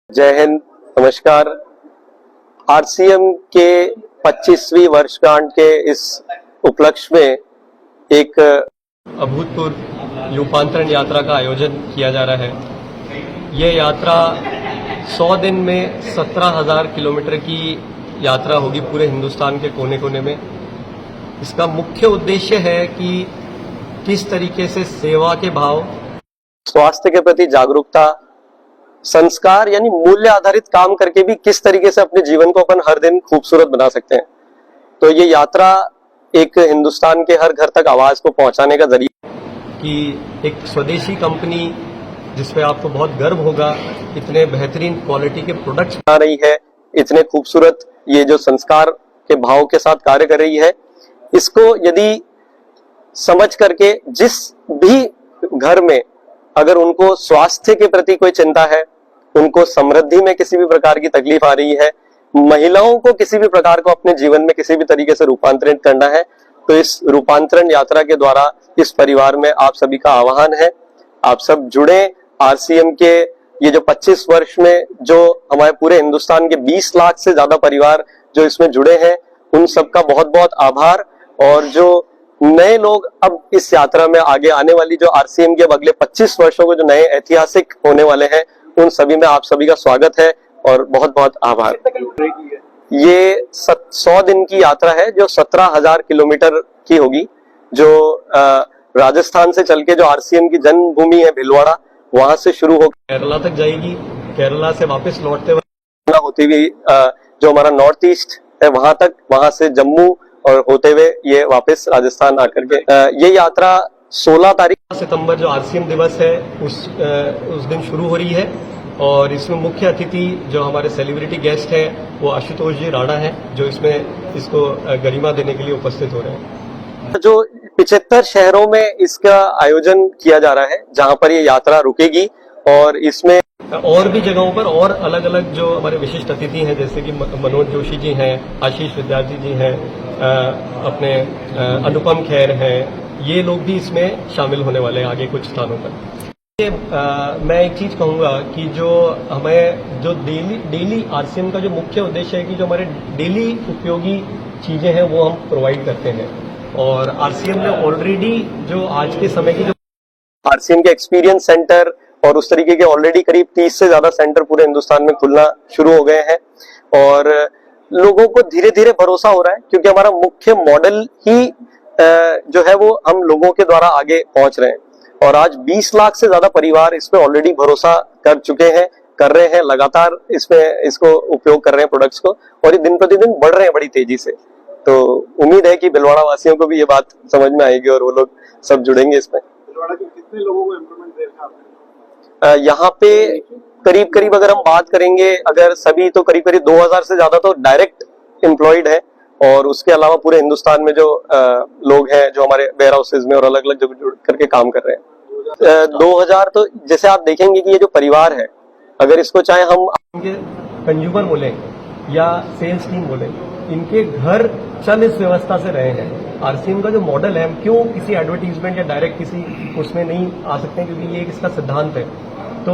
जय हिंद, नमस्कार। आरसीएम के 25वीं वर्षगांठ के इस उपलक्ष्य में एक अभूतपूर्व रूपांतरण यात्रा का आयोजन किया जा रहा है। ये यात्रा 100 दिन में 17,000 किलोमीटर की यात्रा होगी पूरे हिंदुस्तान के कोने कोने में। इसका मुख्य उद्देश्य है कि किस तरीके से सेवा के भाव, स्वास्थ्य के प्रति जागरूकता, संस्कार यानी मूल्य आधारित काम करके भी किस तरीके से अपने जीवन को अपन हर दिन खूबसूरत बना सकते हैं। तो ये यात्रा एक हिंदुस्तान के हर घर तक आवाज को पहुंचाने का जरिया कि एक स्वदेशी कंपनी जिस पे आपको बहुत गर्व होगा, इतने बेहतरीन क्वालिटी के प्रोडक्ट्स बना रही है, इतने खूबसूरत ये जो संस्कार के भाव के साथ कार्य कर रही है, इसको यदि समझ करके जिस भी घर में अगर उनको स्वास्थ्य के प्रति कोई चिंता है, उनको समृद्धि में किसी भी प्रकार की तकलीफ आ रही है, महिलाओं को किसी भी प्रकार को अपने जीवन में किसी भी तरीके से रूपांतरित करना है, तो इस रूपांतरण यात्रा के द्वारा इस परिवार में आप सभी का आह्वान है, आप सब जुड़े। आरसीएम के ये जो 25 वर्ष में जो हमारे पूरे हिंदुस्तान के 20 लाख से ज्यादा परिवार जो इसमें जुड़े हैं, उन सबका बहुत बहुत आभार। और जो नए लोग अब इस यात्रा में आगे आने वाली जो आरसीएम के अगले 25 वर्षों को जो नए ऐतिहासिक होने वाले हैं, उन सभी में आप सभी का स्वागत है और बहुत बहुत आभार। ये 100 दिन की यात्रा है जो 17,000 किलोमीटर की होगी, जो राजस्थान से चल के जो आरसीएम की जन्मभूमि है भिलवाड़ा, वहां से शुरू होकर केरला तक जाएगी। केरला से वापस लौटते हुए होती हुई जो हमारा नॉर्थ ईस्ट है वहां तक, वहां से जम्मू और होते हुए ये वापस राजस्थान आकर के ये यात्रा 16 तारीख सितंबर जो आरसीएम दिवस है उस दिन शुरू हो रही है। और इसमें मुख्य अतिथि जो हमारे सेलिब्रिटी गेस्ट है वो आशुतोष जी राणा है, जो इसको गरिमा देने के लिए उपस्थित हो रहे हैं। जो 75 शहरों में इसका आयोजन किया जा रहा है, जहां पर ये यात्रा रुकेगी और इसमें और भी जगहों पर और अलग अलग जो हमारे विशिष्ट अतिथि हैं, जैसे कि मनोज जोशी जी हैं, आशीष विद्यार्थी जी हैं, अपने अनुपम खेर हैं, ये लोग भी इसमें शामिल होने वाले हैं आगे कुछ स्थानों पर। मैं एक चीज कहूंगा कि जो हमें जो डेली आरसीएम का जो मुख्य उद्देश्य है कि जो हमारे डेली उपयोगी चीजें हैं वो हम प्रोवाइड करते हैं। और आरसीएम ने ऑलरेडी जो आज के समय की जो आरसीएम के एक्सपीरियंस सेंटर और उस तरीके के ऑलरेडी करीब 30 से ज्यादा सेंटर पूरे हिंदुस्तान में खुलना शुरू हो गए हैं और लोगों को धीरे धीरे भरोसा हो रहा है, क्योंकि हमारा मुख्य मॉडल ही जो है वो हम लोगों के द्वारा आगे पहुंच रहे हैं। और आज 20 लाख से ज्यादा परिवार इस पे ऑलरेडी भरोसा कर चुके हैं, कर रहे हैं, लगातार इसको उपयोग कर रहे हैं प्रोडक्ट्स को, और ये दिन प्रतिदिन बढ़ रहे हैं बड़ी तेजी से। तो उम्मीद है कि भिलवाड़ा वासियों को भी ये बात समझ में आएगी और वो लोग सब जुड़ेंगे इसमें। भिलवाड़ा के कितने लोगों को एम्प्लॉयमेंट देगा? यहाँ पे करीब अगर हम बात करेंगे, अगर सभी तो करीब 2000 से ज्यादा तो डायरेक्ट एम्प्लॉयड है, और उसके अलावा पूरे हिंदुस्तान में जो लोग हैं जो हमारे वेयर हाउसेज में और अलग अलग जगह जुड़ करके काम कर रहे हैं। 2000 तो जैसे आप देखेंगे कि ये जो परिवार है, अगर इसको चाहे हम कंज्यूमर बोले या सेल्स टीम बोले, इनके घर चल इस व्यवस्था से रहे हैं। आरसीएम का जो मॉडल है, हम क्यों किसी एडवर्टीजमेंट या डायरेक्ट किसी उसमें नहीं आ सकते हैं, क्योंकि ये इसका सिद्धांत है। तो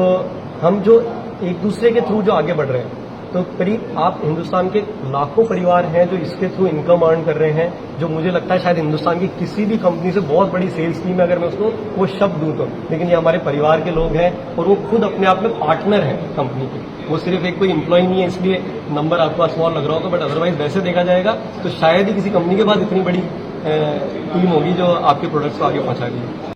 हम जो एक दूसरे के थ्रू जो आगे बढ़ रहे हैं, तो करीब आप हिंदुस्तान के लाखों परिवार हैं जो इसके थ्रू इनकम अर्न कर रहे हैं, जो मुझे लगता है शायद हिंदुस्तान की किसी भी कंपनी से बहुत बड़ी सेल्स टीम है अगर मैं उसको वो शब्द दूं तो। लेकिन ये हमारे परिवार के लोग हैं और वो खुद अपने आप में पार्टनर है कंपनी के, वो सिर्फ एक कोई एम्प्लॉय नहीं है, इसलिए नंबर आपको स्मॉल लग रहा होगा, बट अदरवाइज वैसे देखा जाएगा तो शायद ही किसी कंपनी के बाद इतनी बड़ी टीम होगी जो आपके प्रोडक्ट्स को आगे पहुंचा रही है।